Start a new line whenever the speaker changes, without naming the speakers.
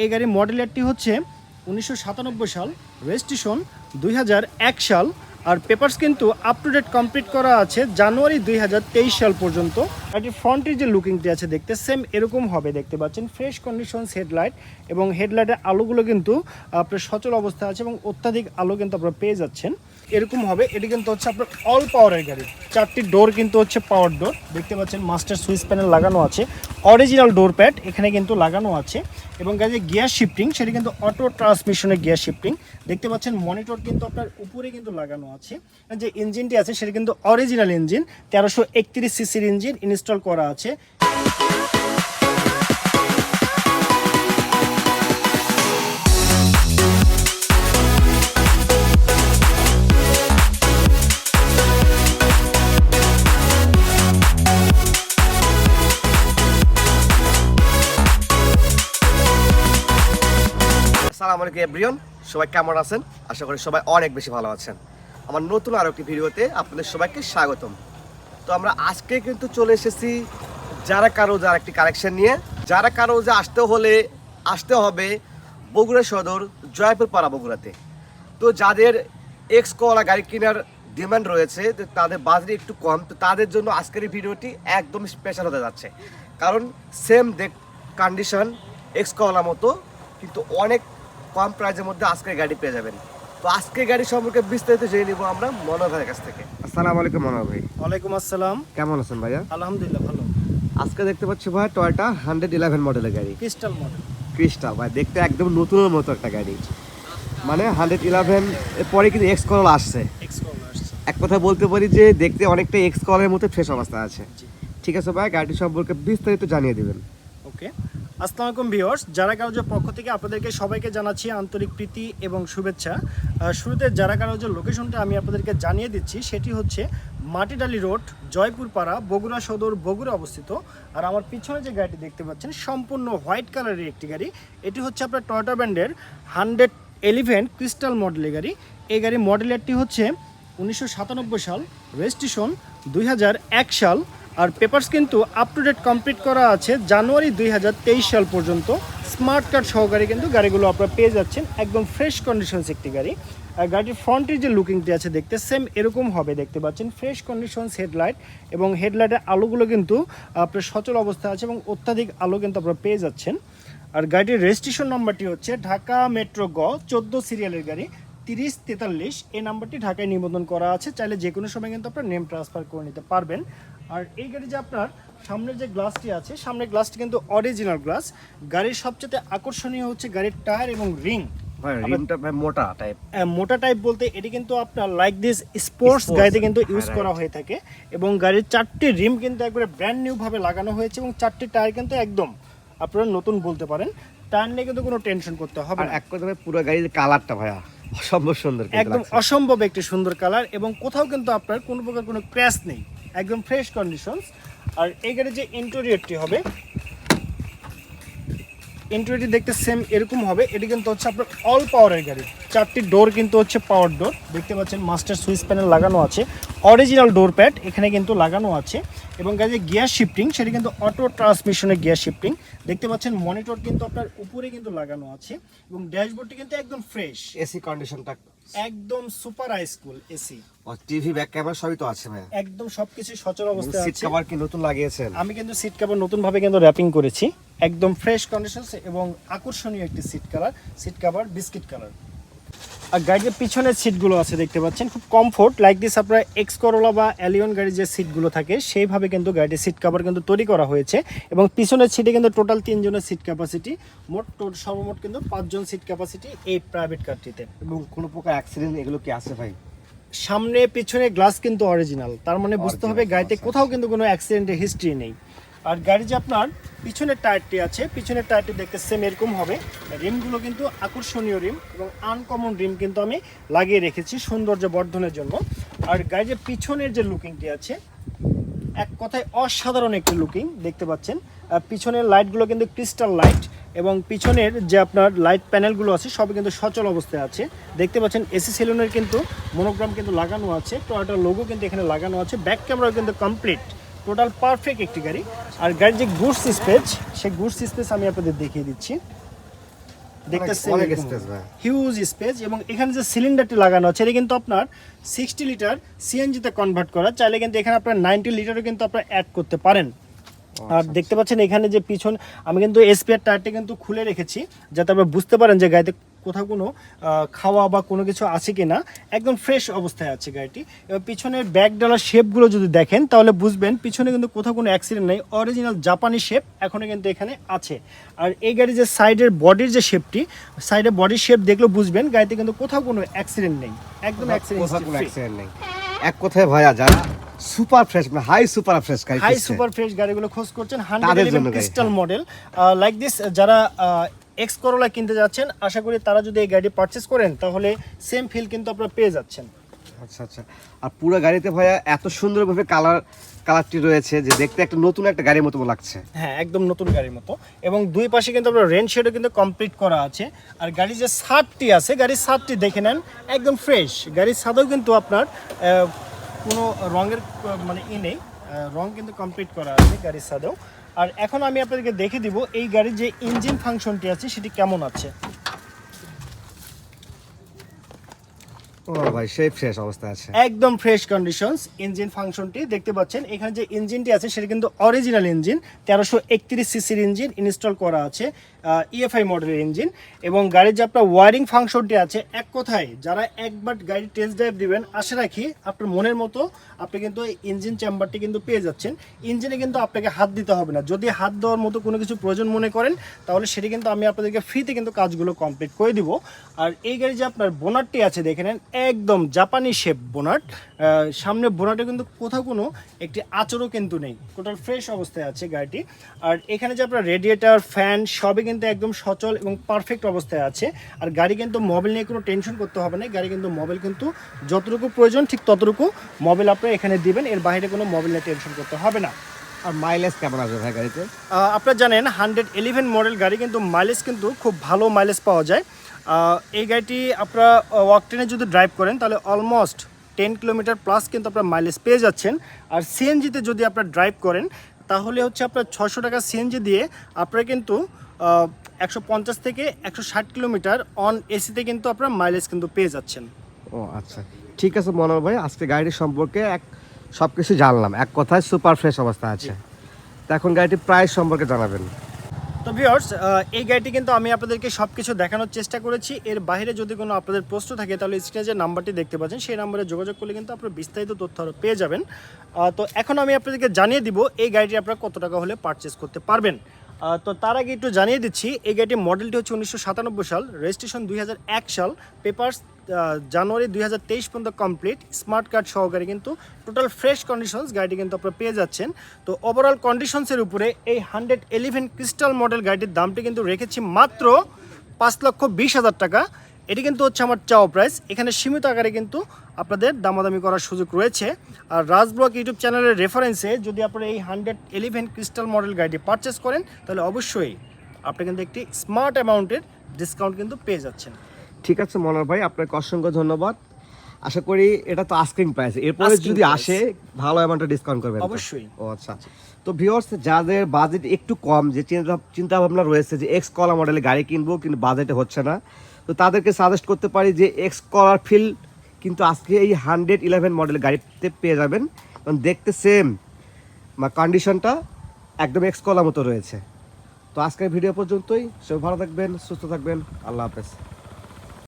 এই গাড়ির মডেলেরটি হচ্ছে 1997 সাল, রেজিস্ট্রেশন 2001 সাল, আর পেপারস কিন্তু আপ টু ডেট কমপ্লিট করা আছে জানুয়ারি 2023 সাল পর্যন্ত। গাড়ির ফ্রন্টের যে লুকিংটি আছে দেখতে সেম এরকম হবে, দেখতে পাচ্ছেন ফ্রেশ কন্ডিশনস হেডলাইট, এবং হেডলাইটের আলোগুলো কিন্তু আপনার সচল অবস্থায় আছে এবং অত্যাধিক আলো কিন্তু আপনারা পেয়ে যাচ্ছেন। এরকম হবে, এটি কিন্তু হচ্ছে আপনার অল পাওয়ারের গাড়ি। 4টি ডোর কিন্তু হচ্ছে পাওয়ার ডোর, দেখতে পাচ্ছেন মাস্টার সুইচ প্যানেল লাগানো আছে, অরিজিনাল ডোর প্যাড এখানে কিন্তু লাগানো আছে, এবং গাড়ির গিয়ার শিফটিং সেটি কিন্তু অটো ট্রান্সমিশনের গিয়ার শিফটিং। দেখতে পাচ্ছেন মনিটর কিন্তু আপনার উপরে কিন্তু লাগানো আছে। যে ইঞ্জিনটি আছে সেটি কিন্তু অরিজিনাল ইঞ্জিন, 1331 সিসির ইঞ্জিন ইনস্টল করা আছে।
আসসালামু আলাইকুম এভরিওয়ান, সবাই কেমন আছেন? আশা করি সবাই অনেক বেশি ভালো আছেন। আমার নতুন আরও একটি ভিডিওতে আপনাদের সবাইকে স্বাগতম। তো আমরা আজকে কিন্তু চলে এসেছি যারা কারোজার একটি কালেকশন নিয়ে। যারা কারোজা আসতে হবে বগুড়া সদর জয়পুর পাড়া বগুড়াতে। তো যাদের X-Corolla গাড়ি কেনার ডিমান্ড রয়েছে, তো তাদের বাজেট একটু কম, তো তাদের জন্য আজকের এই ভিডিওটি একদম স্পেশাল হতে যাচ্ছে। কারণ সেম কন্ডিশন X-Corolla মতো কিন্তু অনেক কম প্রাইসের মধ্যে আজকের গাড়ি পেয়ে যাবেন। তো আজকের গাড়ি সম্পর্কে বিস্তারিত জেনে নিব আমরা মনোহর ভাইয়ের কাছ থেকে। আসসালামু আলাইকুম মনোহর ভাই।
ওয়ালাইকুম আসসালাম।
কেমন আছেন ভাইয়া?
আলহামদুলিল্লাহ ভালো।
আজকে দেখতে পাচ্ছি ভাই টয়োটা 111 মডেলের গাড়ি,
ক্রিস্টাল মডেল।
ক্রিস্টাল ভাই, দেখতে একদম নতুনের মতো একটা গাড়ি। মানে 111 এর পরে কিন্তু X-Corolla আসছে। এক কথা বলতে পারি যে দেখতে অনেকটা X-Corolla এর মতো ফ্রেশ অবস্থা আছে। ঠিক আছে ভাই, গাড়ি সম্পর্কে বিস্তারিত জানিয়ে দিবেন।
ওকে, আসসালামু আলাইকুম ভিউয়ার্স, যারা কারোজের পক্ষ থেকে আপনাদেরকে সবাইকে জানাচ্ছি আন্তরিক প্রীতি এবং শুভেচ্ছা। শুরুতে যারা কারোজের লোকেশনটা আমি আপনাদেরকে জানিয়ে দিচ্ছি, সেটি হচ্ছে মাটিডালি রোড, জয়পুর পাড়া, বগুড়া সদর, বগুড়া অবস্থিত। আর আমার পিছনে যে গাড়িটি দেখতে পাচ্ছেন সম্পূর্ণ হোয়াইট কালারের একটি গাড়ি, এটি হচ্ছে আপনার টয়োটা ব্র্যান্ডের 111 ক্রিস্টাল মডেলের গাড়ি। এই গাড়ির মডেলেরটি হচ্ছে 1997 সাল, রেজিস্ট্রেশন 2001 সাল, আর পেপারস কিন্তু আপ টু ডেট কমপ্লিট করা আছে জানুয়ারি 2023 সাল পর্যন্ত। স্মার্ট কার্ড সহকারে কিন্তু গাড়িগুলো আপনারা পেয়ে যাচ্ছেন, একদম ফ্রেশ কন্ডিশনস একটি গাড়ি। আর গাড়ির ফ্রন্টের যে লুকিংটি আছে দেখতে সেম এরকম হবে, দেখতে পাচ্ছেন ফ্রেশ কন্ডিশনস হেডলাইট, এবং হেডলাইটের আলোগুলো কিন্তু আপনার সচল অবস্থায় আছে এবং অত্যাধিক আলো কিন্তু আপনারা পেয়ে যাচ্ছেন। আর গাড়ির রেজিস্ট্রেশন নাম্বারটি হচ্ছে ঢাকা মেট্রো গ 14 সিরিয়ালের গাড়ি 3043। এই নাম্বারটি ঢাকায় নিবন্ধন করা আছে, চাইলে যে কোনো সময় কিন্তু আপনার নেম ট্রান্সফার করে নিতে পারবেন। আর এই গাড়ি যে আপনার সামনের যে গ্লাসটি আছে, সামনের গ্লাসটি কিন্তু অরিজিনাল গ্লাস। গাড়ির সবচেয়ে আকর্ষণীয় হচ্ছে গাড়ির টায়ার এবং রিং। মোটা টাইপ বলতে এটি কিন্তু আপনার লাইক দিস স্পোর্টস গাড়িতে কিন্তু ইউজ করা হয়ে থাকে, এবং গাড়ির 4টি রিম কিন্তু একবারে ব্র্যান্ড নিউ ভাবে লাগানো হয়েছে, এবং 4টি টায়ার কিন্তু একদম আপনারা নতুন বলতে পারেন। টায়ার নিয়ে কিন্তু কোনো টেনশন করতে হবে না।
এক কথায় পুরো গাড়ির কালারটা ভাইয়া অসম্ভব সুন্দর,
একদম অসম্ভব একটি সুন্দর কালার, এবং কোথাও কিন্তু আপনার কোনো প্রকার কোনো ক্র্যাশ নেই, একদম ফ্রেশ কন্ডিশনস। আর এই গাড়ির যে ইন্টেরিয়রটি হবে, ইন্টেরিয়রটি দেখতে সেম এরকম হবে। এটি কিন্তু হচ্ছে আপনার অল পাওয়ারের গাড়ি। 4টি ডোর কিন্তু হচ্ছে পাওয়ার ডোর, দেখতে পাচ্ছেন মাস্টার সুইচ প্যানেল লাগানো আছে, অরিজিনাল ডোর প্যাড এখানে কিন্তু লাগানো আছে, এবং গাড়ির গিয়ার শিফটিং সেটি কিন্তু অটো ট্রান্সমিশনের গিয়ার শিফটিং। দেখতে পাচ্ছেন মনিটর কিন্তু আপনার উপরে কিন্তু লাগানো আছে, এবং ড্যাশবোর্ডটি কিন্তু একদম ফ্রেশ।
এসি কন্ডিশনটা
একদম সুপার হাই স্কুল এসি,
আর টিভি ব্যাক ক্যামেরা সবই তো আছে ভাই।
একদম সবকিছু সচল অবস্থায় আছে।
সিট কভার কি নতুন লাগিয়েছেন?
আমি কিন্তু সিট কভার নতুন ভাবে কিন্তু র‍্যাপিং করেছি, একদম ফ্রেশ কন্ডিশনস এবং আকর্ষণীয় একটি সিট কভার বিস্কিট কালার। আর গাড়ির পিছনের সিটগুলো আছে দেখতে পাচ্ছেন, খুব কমফোর্ট লাইক দিস। আপনার X-Corolla বা এলিয়ন গাড়ির যে সিটগুলো থাকে সেইভাবে কিন্তু গাড়ির সিট কভার কিন্তু তৈরি করা হয়েছে, এবং পিছনের সিটে কিন্তু টোটাল 3 জনের সিট ক্যাপাসিটি, সর্বমোট কিন্তু 5 জন সিট ক্যাপাসিটি এই প্রাইভেট কারটিতে।
এবং কোনো প্রকার অ্যাক্সিডেন্ট এগুলো কি আছে ভাই?
সামনে পিছনে গ্লাস কিন্তু অরিজিনাল, তার মানে বুঝতে হবে গাড়িতে কোথাও কিন্তু কোনো অ্যাক্সিডেন্টের হিস্ট্রি নেই। আর গাড়ি যে আপনার পিছনের টায়ারটি আছে, পিছনের টায়ারটি দেখতে সেম এরকম হবে। রিমগুলো কিন্তু আকর্ষণীয় রিম এবং আনকমন রিম কিন্তু আমি লাগিয়ে রেখেছি সৌন্দর্য বর্ধনের জন্য। আর গাড়ি যে পিছনের যে লুকিংটি আছে, এক কথায় অসাধারণ একটি লুকিং দেখতে পাচ্ছেন। পিছনের লাইটগুলো কিন্তু ক্রিস্টাল লাইট, এবং পিছনের যে আপনার লাইট প্যানেলগুলো আছে সবই কিন্তু সচল অবস্থায় আছে। দেখতে পাচ্ছেন এসি সেলুনের কিন্তু মনোগ্রাম কিন্তু লাগানো আছে, টয়োটার লোগো কিন্তু এখানে লাগানো আছে, ব্যাক ক্যামেরা কিন্তু কমপ্লিট, টোটাল পারফেক্ট একটি গাড়ি। আর গাড়ির যে গুডস স্পেস, সেই গুডস স্পেস আমি আপনাদের দেখিয়ে দিচ্ছি। দেখতেছেন
অনেক স্পেস ভাই,
হিউজ স্পেস। এবং এখানে যে সিলিন্ডারটি লাগানো আছে এটা কিন্তু আপনার 60 লিটার সিএনজি তে কনভার্ট করা, চাইলে কিন্তু এখানে আপনার 90 লিটারও কিন্তু আপনার অ্যাড করতে পারেন। আর দেখতে পাচ্ছেন এখানে যে পিছন, আমি কিন্তু এসপিআর টায়ারটা কিন্তু খুলে রেখেছি যাতে আপনারা বুঝতে পারেন যে গাড়িতে কোথাও কোনো খাওয়া বা কোনো কিছু আছে কি না, একদম ফ্রেশ অবস্থায় আছে গাড়িটি। এবার পিছনের ব্যাক ডালার শেপগুলো যদি দেখেন তাহলে বুঝবেন পিছনে কিন্তু কোথাও কোনো অ্যাক্সিডেন্ট নেই, অরিজিনাল জাপানি শেপ এখনও কিন্তু এখানে আছে। আর এই গাড়ির যে সাইডের বডির যে শেপটি, সাইডের বডির শেপ দেখলে বুঝবেন গাড়িতে কিন্তু কোথাও কোনো অ্যাক্সিডেন্ট নেই, একদম
অ্যাক্সিডেন্ট নেই। এক কথায় ভাইয়া যারা সুপার ফ্রেশ, মানে হাই সুপার ফ্রেশ গাড়ি,
হাই সুপার ফ্রেশ গাড়িগুলো খোঁজ করছেন 111 ক্রিস্টাল মডেল লাইক দিস, যারা X-Corolla কিনতে যাচ্ছেন, আশা করি তারা যদি এই গাড়ি পারচেজ করেন তাহলে সেম ফিল কিন্তু আপনারা পেয়ে যাচ্ছেন।
আচ্ছা আচ্ছা। আর পুরো গাড়িতে ভাইয়া এত সুন্দরভাবে কালারটি রয়েছে যে দেখতে একটা নতুন একটা গাড়ির মতো লাগছে।
হ্যাঁ, একদম নতুন গাড়ির মতো। এবং দুই পাশে কিন্তু আপনার রেন শেডও কিন্তু কমপ্লিট করা আছে। আর গাড়ির যে ছাদটি আছে, গাড়ির ছাদটি দেখে নেন, একদম ফ্রেশ। গাড়ির ছাদেও কিন্তু আপনার কোনো রঙের মানে নেই, রং কিন্তু কমপ্লিট করা আছে গাড়ির ছাদেও। আর এখন আমি আপনাদেরকে দেখে দিব এই গাড়ির যে ইঞ্জিন ফাংশনটি আছে সেটি কেমন আছে।
ও ভাই, সেই ফ্রেশ অবস্থায় আছে,
একদম ফ্রেশ কন্ডিশনস। ইঞ্জিন ফাংশনটি দেখতে পাচ্ছেন, এখানে যে ইঞ্জিনটি আছে সেটা কিন্তু অরিজিনাল ইঞ্জিন, 1331 সিসির ইঞ্জিন ইনস্টল করা আছে, ইএফআই মডেলের ইঞ্জিন। এবং গাড়ির যে আপনার ওয়ারিং ফাংশনটি আছে, এক কথায় যারা একবার গাড়ি টেস্ট ড্রাইভ দিবেন, আশা রাখি আপনার মনের মতো আপনি কিন্তু এই ইঞ্জিন চেম্বারটি কিন্তু পেয়ে যাচ্ছেন। ইঞ্জিনে কিন্তু আপনাকে হাত দিতে হবে না, যদি হাত দেওয়ার মতো কোনো কিছু প্রয়োজন মনে করেন তাহলে সেটি কিন্তু আমি আপনাদেরকে ফ্রিতে কিন্তু কাজগুলো কমপ্লিট করে দিব। আর এই গাড়ি যে আপনার বোনারটি আছে দেখে নেন, একদম জাপানি শেপ বোনাট, সামনে বোনাটে কিন্তু কোথাও কোনো একটি আঁচড়ও কিন্তু নেই, টোটাল ফ্রেশ অবস্থায় আছে গাড়িটি। আর এখানে যে আপনার রেডিয়েটার, ফ্যান সবই কিন্তু একদম সচল এবং পারফেক্ট অবস্থায় আছে। আর গাড়ি কিন্তু মোবিল নিয়ে কোনো টেনশন করতে হবে না, গাড়ি কিন্তু মোবিল কিন্তু যতটুকু প্রয়োজন ঠিক ততটুকু মোবিল আপনারা এখানে দিবেন, এর বাইরে কোনো মোবিল নিয়ে টেনশন করতে হবে না।
আর মাইলেজ কেমন আসবে ভাই গাড়িতে?
আপনারা জানেন 111 মডেল গাড়ি কিন্তু মাইলেজ কিন্তু খুব ভালো মাইলেজ পাওয়া যায়। এই গাড়িটি আপনারা ওয়াকটেনে যদি ড্রাইভ করেন তাহলে অলমোস্ট 10 কিলোমিটার প্লাস কিন্তু আপনার মাইলেজ পেয়ে যাচ্ছেন। আর সিএনজিতে যদি আপনারা ড্রাইভ করেন তাহলে হচ্ছে আপনার 600 টাকা সিএনজি দিয়ে আপনারা কিন্তু 150 থেকে 160 কিলোমিটার অন এসিতে কিন্তু আপনারা মাইলেজ কিন্তু পেয়ে যাচ্ছেন।
ও আচ্ছা, ঠিক আছে মনোহর ভাই, আজকে গাড়ির সম্পর্কে সব কিছু জানলাম, এক কথায় সুপার ফ্রেশ অবস্থা আছে। তো এখন গাড়িটির প্রাইস সম্পর্কে জানাবেন।
তো ভিউয়ার্স, এই গাড়িটি কিন্তু আমি আপনাদেরকে সব কিছু দেখানোর চেষ্টা করেছি। এর বাইরে যদি কোনো আপনাদের প্রশ্ন থাকে তাহলে স্ক্রিনে যে নাম্বারটি দেখতে পাচ্ছেন সেই নাম্বারে যোগাযোগ করলে কিন্তু আপনারা বিস্তারিত তথ্য আরও পেয়ে যাবেন। তো এখন আমি আপনাদেরকে জানিয়ে দিব এই গাড়িটি আপনারা কত টাকা হলে পারচেস করতে পারবেন। তো তার আগে একটু জানিয়ে দিচ্ছি, এই গাড়িটির মডেলটি হচ্ছে 1997 সাল, রেজিস্ট্রেশন 2001 সাল, পেপারস জানুয়ারি 2023 পর্যন্ত কমপ্লিট, স্মার্ট কার্ড সহকারে কিন্তু টোটাল ফ্রেশ কন্ডিশনস গাড়িটি কিন্তু আপনারা পেয়ে যাচ্ছেন। তো ওভারঅল কন্ডিশনসের উপরে এই 111 ক্রিস্টাল মডেল গাড়িটির দামটি কিন্তু রেখেছি মাত্র 5,20,000 টাকা। এটি কিন্তু হচ্ছে আমার চাওয়া প্রাইস, এখানে সীমিত আকারে কিন্তু আপনাদের দামাদামি করার সুযোগ রয়েছে। আর রাজব্লগ ইউটিউব চ্যানেলের রেফারেন্সে যদি আপনারা এই 111 ক্রিস্টাল মডেল গাড়িটি পারচেস করেন তাহলে অবশ্যই আপনি কিন্তু একটি স্মার্ট অ্যামাউন্টের ডিসকাউন্ট কিন্তু পেয়ে যাচ্ছেন।
ঠিক আছে মনোহর ভাই, আপনাকে অসংখ্য ধন্যবাদ। আশা করি এটা তো আস্কিং প্রাইস, এরপরে যদি আসে ভালো অ্যামাউন্টে ডিসকাউন্ট করবেন
অবশ্যই।
ও আচ্ছা। তো ভিউয়ার্স, যাদের বাজেট একটু কম, যে চিন্তা ভাবনা রয়েছে যে X-Corolla মডেলের গাড়ি কিনবো কিন্তু বাজেটে হচ্ছে না, তো তাদেরকে সাজেস্ট করতে পারি যে X-Corolla ফিল কিন্তু আজকে এই 111 মডেলের গাড়িতে পেয়ে যাবেন, কারণ দেখতে সেম কন্ডিশনটা একদম X-Corolla মতো রয়েছে। তো আজকের ভিডিও পর্যন্তই, সবাই ভালো থাকবেন, সুস্থ থাকবেন, আল্লাহ হাফেজ।